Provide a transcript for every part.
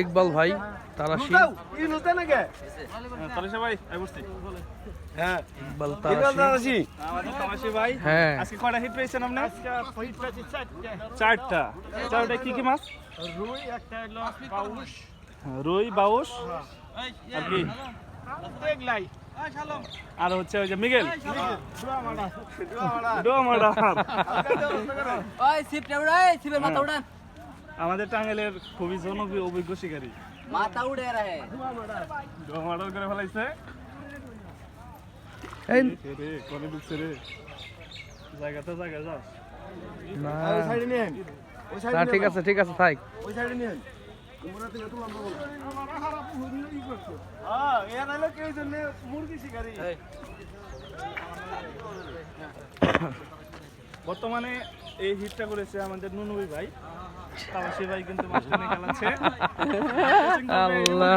ইকবাল ভাই তারাশি ভাই বুঝছি হ্যাঁ ইকবাল তারাশি ভাই হ্যাঁ আজকে কয়টা হিট পেয়েছেন আপনি? চারটা। চারটা কি কি মাছ? রুই একটা হলো বাউশ রুই, বাউস আর কি? দেখলাই আর হচ্ছে ওই যে মিগেল ডোমাডা। ওই সিপটা উড়াই, সিপের মাথা উড়ান। আমাদের টাঙ্গাইলের খুবই জনপ্রিয় অভিজ্ঞ শিকারী মাথা উড়ে রাহে। ডোমাডার করে ফেলাইছে। এই রে কোনে ঢুকছে রে? জায়গাতে জায়গা যাস না ওই সাইডে নিয়েন ওই সাইডে না ঠিক আছে থাক ওই সাইডে নিয়েন তোমরা থেকে তো লম্বা বলো হ্যাঁ এর হলো কি জন্য মুরগি শিকারি বর্তমানে এই হিটটা করেছে আমাদের নুনুই ভাই। তারাশি ভাই কিন্তু মাঝখানে খেলাচ্ছে। আল্লাহ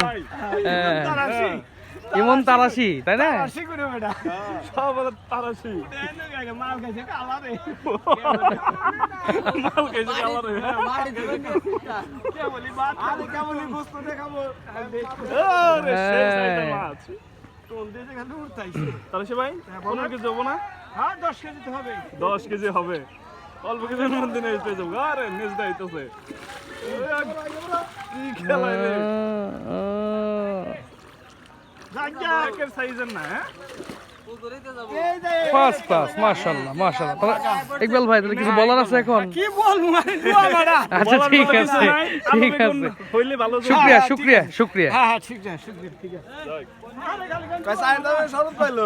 ইমন তারাশি তাই না আসি করে বেটা সব তারাশি মাল খাইছে কালারে মাল খেয়েছে কালারে। মাটি ধরে কে বলি বাত আরে কে বলি গোস্ত দেখাবো আরে সেই সাইডে মাছ। কোন দেশে খালি উড়তাইছে তারাশি ভাই কোনো কিছু যাবো না? হ্যাঁ 10 কেজি তো হবে 10 কেজি হবে। অল্প কিছুর মধ্যে নিয়ে পেয়ে যাবো। আরে নিজ দাইতেছে কি খেলায় রে? একের সাইজের না হ্যাঁ? ফার্স্ট ক্লাস মাশাআল্লাহ তাহলে ইকবাল ভাই তাহলে কিছু বলার আছে এখন? কি বলবো মানে দুয়া মারা আচ্ছা ঠিক আছে হইলে ভালো। শুকরিয়া হ্যাঁ ঠিক আছে শুকরিয়া ঠিক আছে কয়সা আইন দামে শরৎ পাইলো